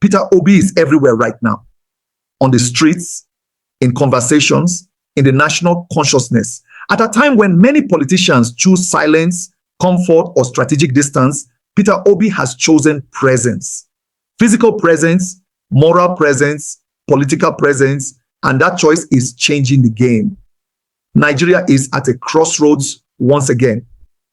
Peter Obi is everywhere right now, on the streets, in conversations, in the national consciousness. At a time when many politicians choose silence, comfort, or strategic distance, Peter Obi has chosen presence. Physical presence, moral presence, political presence, and that choice is changing the game. Nigeria is at a crossroads once again.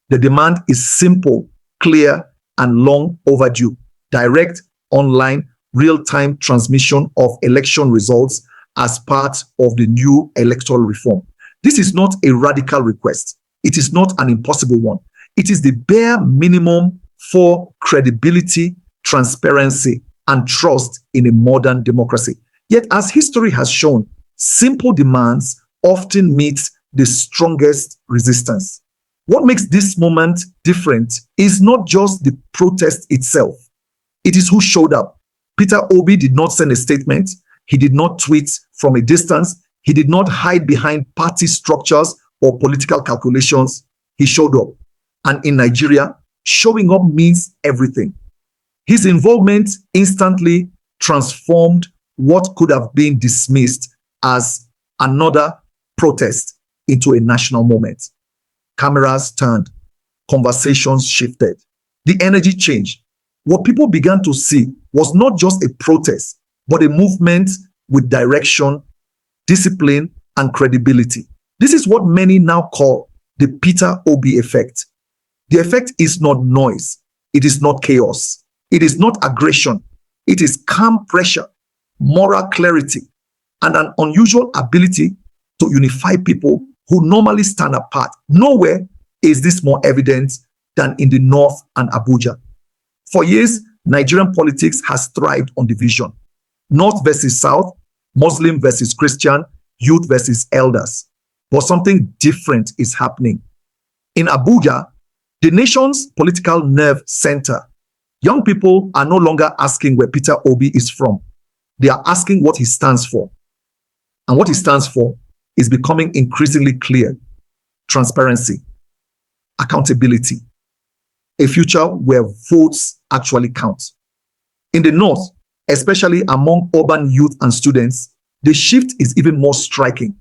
The demand is simple, clear, and long overdue. Direct, online, real-time transmission of election results as part of the new electoral reform. This is not a radical request. It is not an impossible one. It is the bare minimum for credibility, transparency, and trust in a modern democracy. Yet, as history has shown, simple demands often meet the strongest resistance. What makes this moment different is not just the protest itself. It is who showed up. Peter Obi did not send a statement. He did not tweet from a distance. He did not hide behind party structures or political calculations. He showed up. And in Nigeria, showing up means everything. His involvement instantly transformed what could have been dismissed as another protest into a national moment. Cameras turned. Conversations shifted. The energy changed. What people began to see was not just a protest, but a movement with direction, discipline, and credibility. This is what many now call the Peter Obi effect. The effect is not noise. It is not chaos. It is not aggression. It is calm pressure, moral clarity, and an unusual ability to unify people who normally stand apart. Nowhere is this more evident than in the North and Abuja. For years, Nigerian politics has thrived on division. North versus South, Muslim versus Christian, youth versus elders. But something different is happening. In Abuja, the nation's political nerve center, young people are no longer asking where Peter Obi is from. They are asking what he stands for. And what he stands for is becoming increasingly clear. Transparency, accountability, a future where votes actually count. In the North, especially among urban youth and students, the shift is even more striking.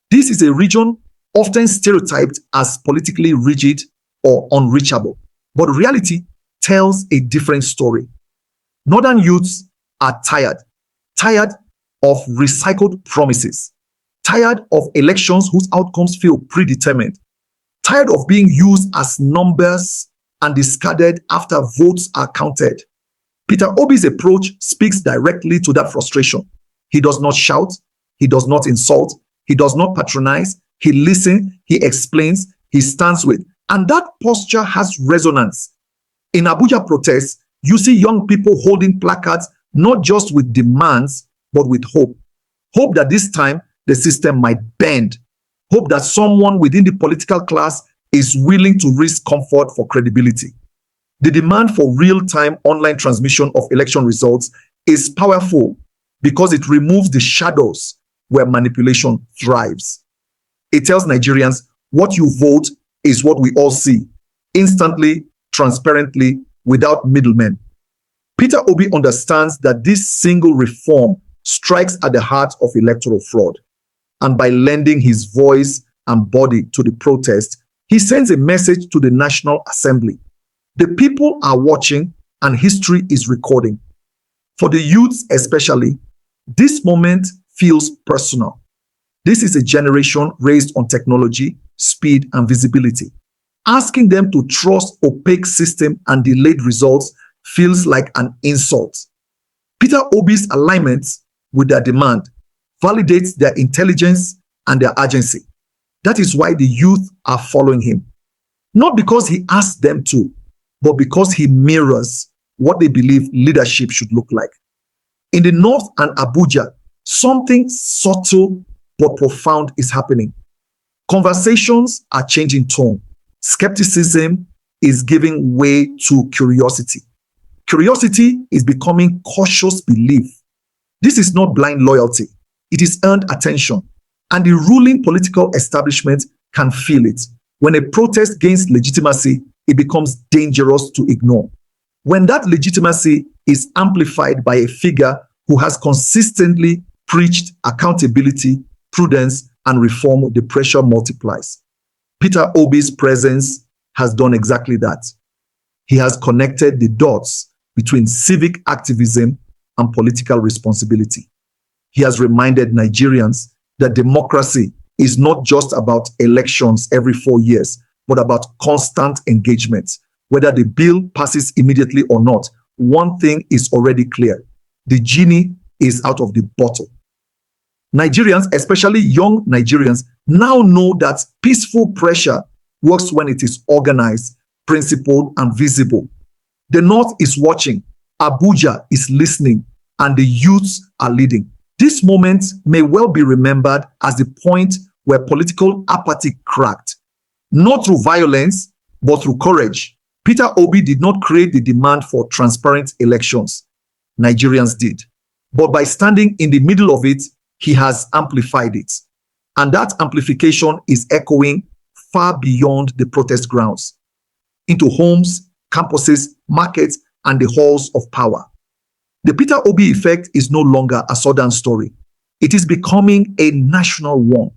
This is a region often stereotyped as politically rigid or unreachable, but reality tells a different story. Northern youths are tired of recycled promises, tired of elections whose outcomes feel predetermined, tired of being used as numbers and discarded after votes are counted. Peter Obi's approach speaks directly to that frustration. He does not shout, he does not insult, he does not patronize, he listens, he explains, he stands with. And that posture has resonance. In Abuja protests, you see young people holding placards, not just with demands, but with hope. Hope that this time the system might bend. Hope that someone within the political class is willing to risk comfort for credibility. The demand for real-time online transmission of election results is powerful because it removes the shadows where manipulation thrives. It tells Nigerians what you vote is what we all see, instantly, transparently, without middlemen. Peter Obi understands that this single reform strikes at the heart of electoral fraud. And by lending his voice and body to the protest, he sends a message to the National Assembly. The people are watching and history is recording. For the youths especially, this moment feels personal. This is a generation raised on technology, speed, and visibility. Asking them to trust opaque system and delayed results feels like an insult. Peter Obi's alignment with their demand validates their intelligence and their agency. That is why the youth are following him. Not because he asked them to, but because he mirrors what they believe leadership should look like. In the North and Abuja, something subtle but profound is happening. Conversations are changing tone. Skepticism is giving way to curiosity. Curiosity is becoming cautious belief. This is not blind loyalty. It is earned attention. And the ruling political establishment can feel it. When a protest gains legitimacy, it becomes dangerous to ignore. When that legitimacy is amplified by a figure who has consistently preached accountability, prudence, and reform, the pressure multiplies. Peter Obi's presence has done exactly that. He has connected the dots between civic activism and political responsibility. He has reminded Nigerians that democracy is not just about elections every 4 years, but about constant engagement. Whether the bill passes immediately or not, one thing is already clear. The genie is out of the bottle. Nigerians, especially young Nigerians, now know that peaceful pressure works when it is organized, principled, and visible. The North is watching, Abuja is listening, and the youths are leading. This moment may well be remembered as the point where political apathy cracked. Not through violence, but through courage. Peter Obi did not create the demand for transparent elections. Nigerians did. But by standing in the middle of it, he has amplified it. And that amplification is echoing far beyond the protest grounds, into homes, campuses, markets, and the halls of power. The Peter Obi effect is no longer a southern story. It is becoming a national one.